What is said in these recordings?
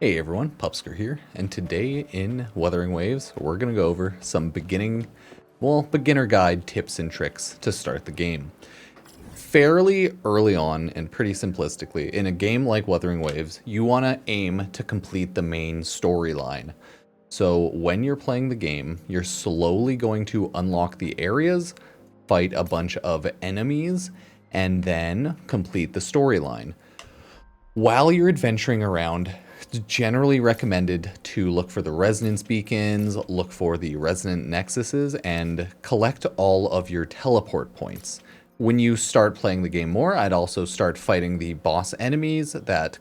Hey everyone, PUPSKER here, and today in Wuthering Waves, we're going to go over some beginner guide tips and tricks to start the game. Fairly early on, and pretty simplistically, in a game like Wuthering Waves, you want to aim to complete the main storyline. So when you're playing the game, you're slowly going to unlock the areas, fight a bunch of enemies, and then complete the storyline. While you're adventuring around, it's generally recommended to look for the resonance beacons, look for the resonant nexuses, and collect all of your teleport points. When you start playing the game more, I'd also start fighting the boss enemies that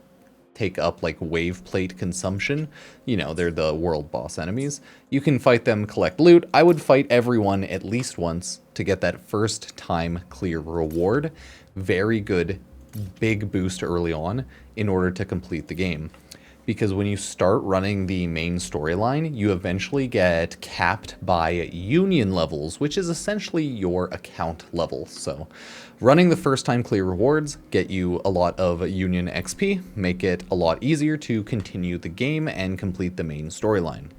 take up like wave plate consumption. You know, they're the world boss enemies. You can fight them, collect loot. I would fight everyone at least once to get that first time clear reward. Very good, big boost early on in order to complete the game. Because when you start running the main storyline, you eventually get capped by union levels, which is essentially your account level. So running the first time clear rewards get you a lot of union XP, make it a lot easier to continue the game and complete the main storyline.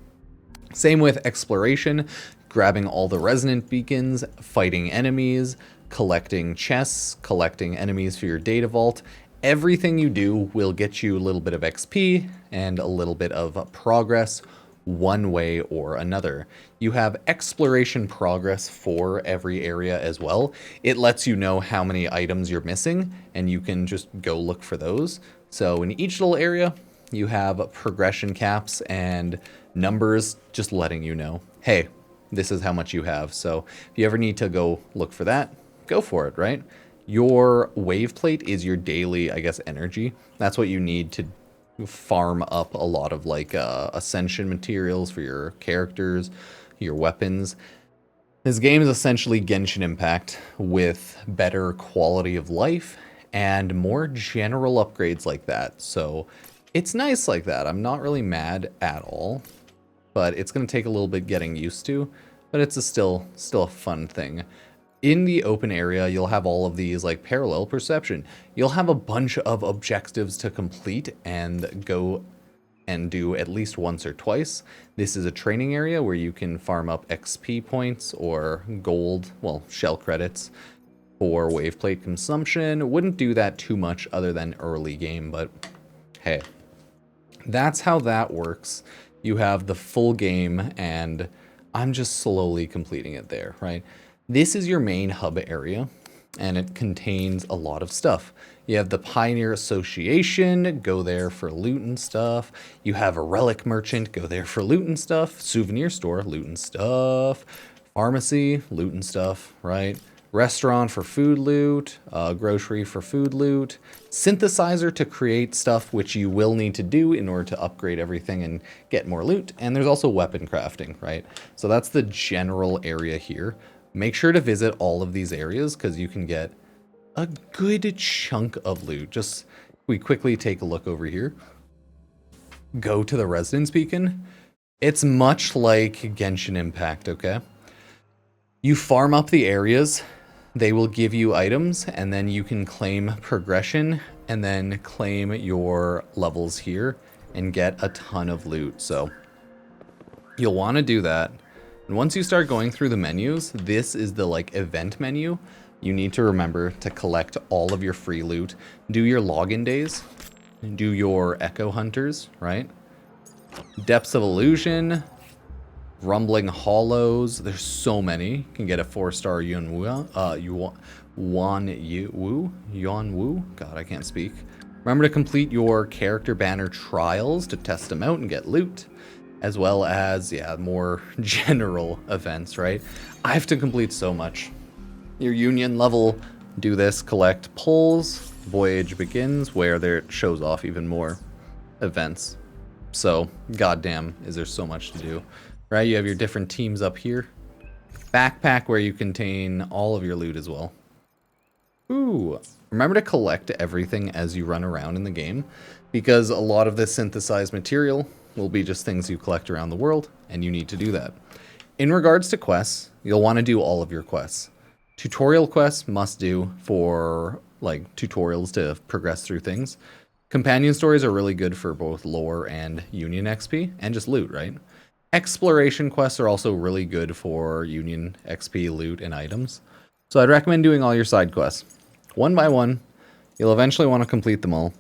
Same with exploration, grabbing all the resonant beacons, fighting enemies, collecting chests, collecting enemies for your data vault. Everything you do will get you a little bit of XP and a little bit of progress one way or another. You have exploration progress for every area as well. It lets you know how many items you're missing and you can just go look for those. So in each little area, you have progression caps and numbers just letting you know, hey, this is how much you have. So if you ever need to go look for that, go for it, right? Your wave plate is your daily, I guess, energy. That's what you need to farm up a lot of like ascension materials for your characters, your weapons. This game is essentially Genshin Impact with better quality of life and more general upgrades like that. So it's nice like that. I'm not really mad at all, but it's going to take a little bit getting used to, but it's still a fun thing. In the open area, you'll have all of these like parallel perception. You'll have a bunch of objectives to complete and go and do at least once or twice. This is a training area where you can farm up XP points or gold, well, shell credits for wave plate consumption. Wouldn't do that too much other than early game, but hey, that's how that works. You have the full game and I'm just slowly completing it there, right? This is your main hub area, and it contains a lot of stuff. You have the Pioneer Association, go there for loot and stuff. You have a Relic Merchant, go there for loot and stuff. Souvenir Store, loot and stuff. Pharmacy, loot and stuff, right? Restaurant for food loot, grocery for food loot. Synthesizer to create stuff, which you will need to do in order to upgrade everything and get more loot. And there's also weapon crafting, right? So that's the general area here. Make sure to visit all of these areas because you can get a good chunk of loot. Just we quickly take a look over here. Go to the Resonance Beacon. It's much like Genshin Impact, okay? You farm up the areas, they will give you items, and then you can claim progression and then claim your levels here and get a ton of loot. So you'll want to do that. And once you start going through the menus, this is the like event menu. You need to remember to collect all of your free loot, do your login days, do your echo hunters, right? Depths of Illusion, Rumbling Hollows. There's so many. You can get a 4-star Yuan Wu. God, I can't speak. Remember to complete your character banner trials to test them out and get loot. As well as, yeah, more general events, right? I have to complete so much. Your union level, do this, collect pulls, voyage begins, where there shows off even more events. So, goddamn, is there so much to do, right? You have your different teams up here. Backpack where you contain all of your loot as well. Ooh, remember to collect everything as you run around in the game, because a lot of this synthesized material will be just things you collect around the world, and you need to do that. In regards to quests, you'll want to do all of your quests. Tutorial quests must do for like tutorials to progress through things. Companion stories are really good for both lore and Union XP, and just loot, right? Exploration quests are also really good for Union XP, loot, and items. So I'd recommend doing all your side quests. One by one, you'll eventually want to complete them all.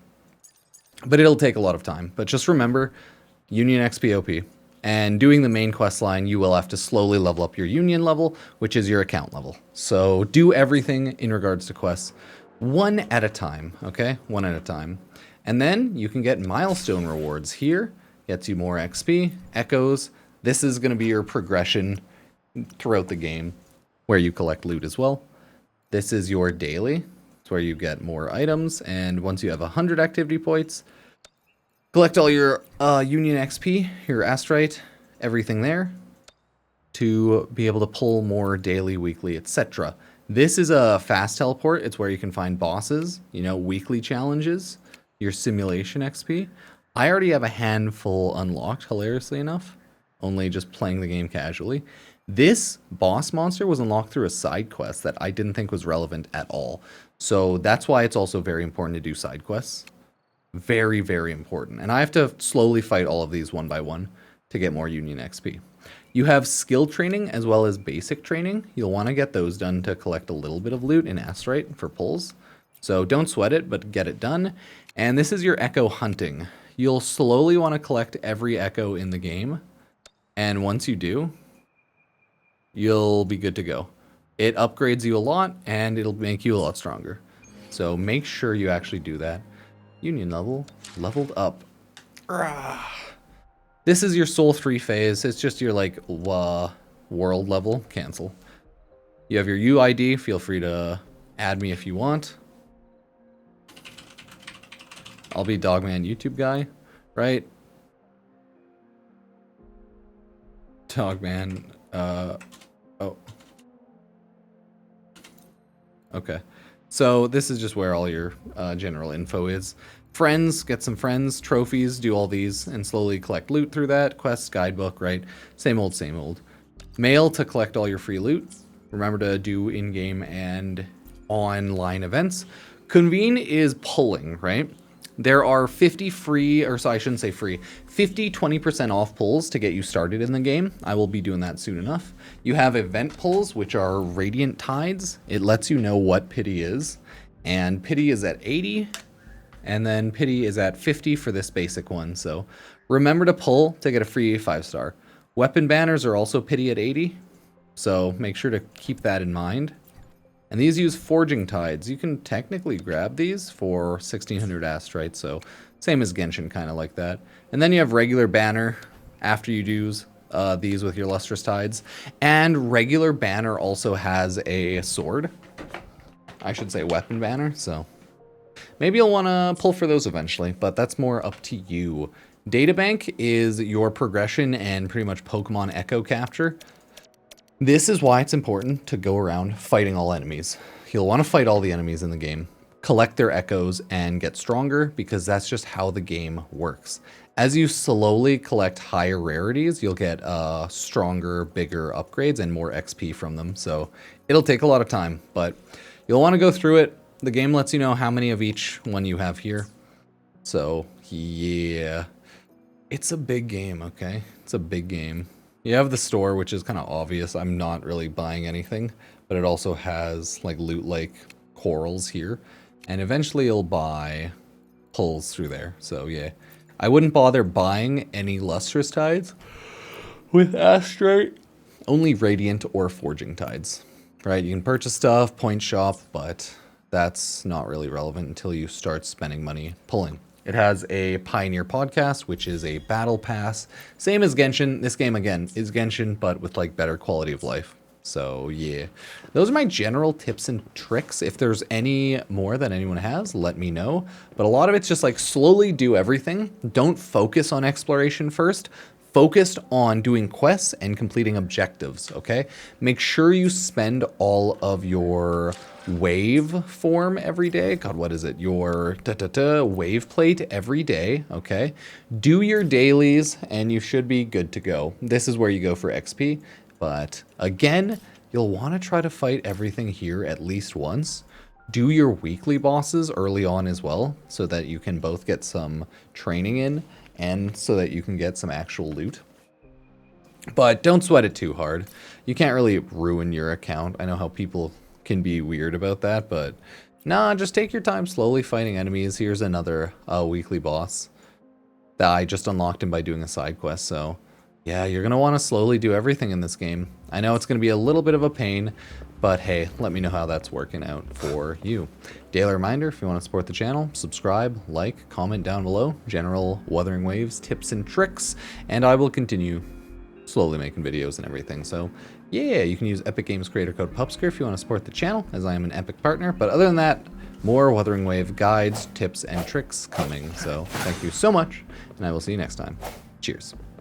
But it'll take a lot of time. But just remember, Union XP OP. And doing the main quest line, you will have to slowly level up your Union level, which is your account level. So do everything in regards to quests one at a time, okay? One at a time. And then you can get milestone rewards here. Gets you more XP, echoes. This is going to be your progression throughout the game, where you collect loot as well. This is your daily. It's where you get more items. And once you have 100 activity points, collect all your Union XP, your Astrite, everything there, to be able to pull more daily, weekly, etc. This is a fast teleport. It's where you can find bosses, you know, weekly challenges, your simulation XP. I already have a handful unlocked, hilariously enough, only just playing the game casually. This boss monster was unlocked through a side quest that I didn't think was relevant at all. So that's why it's also very important to do side quests. Very, very important. And I have to slowly fight all of these one by one to get more Union XP. You have skill training as well as basic training. You'll want to get those done to collect a little bit of loot in Astrite for pulls. So don't sweat it, but get it done. And this is your echo hunting. You'll slowly want to collect every echo in the game. And once you do, you'll be good to go. It upgrades you a lot and it'll make you a lot stronger. So make sure you actually do that. Union level, leveled up. This is your Soul 3 phase. It's just your like world level. Cancel. You have your UID. Feel free to add me if you want. I'll be Dogman YouTube guy, right? Dogman. Oh. Okay. So this is just where all your general info is. Friends, get some friends, trophies, do all these, and slowly collect loot through that. Quests, guidebook, right? Same old, same old. Mail to collect all your free loot. Remember to do in-game and online events. Convene is pulling, right? There are 50 free, or so I shouldn't say free, 50, 20% off pulls to get you started in the game. I will be doing that soon enough. You have event pulls, which are Radiant Tides. It lets you know what pity is. And pity is at 80, and then pity is at 50 for this basic one. So remember to pull to get a free 5-star. Weapon banners are also pity at 80, so make sure to keep that in mind. And these use Forging Tides. You can technically grab these for 1600 Astrite, so same as Genshin, kind of like that. And then you have regular banner after you do these with your Lustrous Tides. And regular banner also has a sword. I should say weapon banner, so maybe you'll want to pull for those eventually, but that's more up to you. Databank is your progression and pretty much Pokemon Echo capture. This is why it's important to go around fighting all enemies. You'll want to fight all the enemies in the game, collect their echoes, and get stronger, because that's just how the game works. As you slowly collect higher rarities, you'll get stronger, bigger upgrades and more XP from them. So it'll take a lot of time, but you'll want to go through it. The game lets you know how many of each one you have here. So yeah, it's a big game, okay? It's a big game. You have the store, which is kind of obvious. I'm not really buying anything, but it also has like loot-like corals here. And eventually you'll buy pulls through there. So yeah, I wouldn't bother buying any Lustrous Tides with Astrite. Only Radiant or Forging Tides, right? You can purchase stuff, point shop, but that's not really relevant until you start spending money pulling. It has a Pioneer podcast, which is a battle pass. Same as Genshin. This game, again, is Genshin, but with like better quality of life. So yeah, those are my general tips and tricks. If there's any more that anyone has, let me know. But a lot of it's just like slowly do everything. Don't focus on exploration first. Focused on doing quests and completing objectives, okay? Make sure you spend all of your wave form every day. God, what is it? Your wave plate every day, okay? Do your dailies and you should be good to go. This is where you go for XP. But again, you'll want to try to fight everything here at least once. do your weekly bosses early on as well, so that you can both get some training in and so that you can get some actual loot. But don't sweat it too hard. You can't really ruin your account. I know how people can be weird about that, but nah, just take your time slowly fighting enemies. Here's another weekly boss that I just unlocked him by doing a side quest, so yeah, you're going to want to slowly do everything in this game. I know it's going to be a little bit of a pain, but hey, let me know how that's working out for you. Daily reminder, if you want to support the channel, subscribe, like, comment down below, general Wuthering Waves tips and tricks, and I will continue slowly making videos and everything. So yeah, you can use Epic Games creator code PUPSKER if you want to support the channel, as I am an Epic partner. But other than that, more Wuthering Wave guides, tips, and tricks coming. So thank you so much, and I will see you next time. Cheers.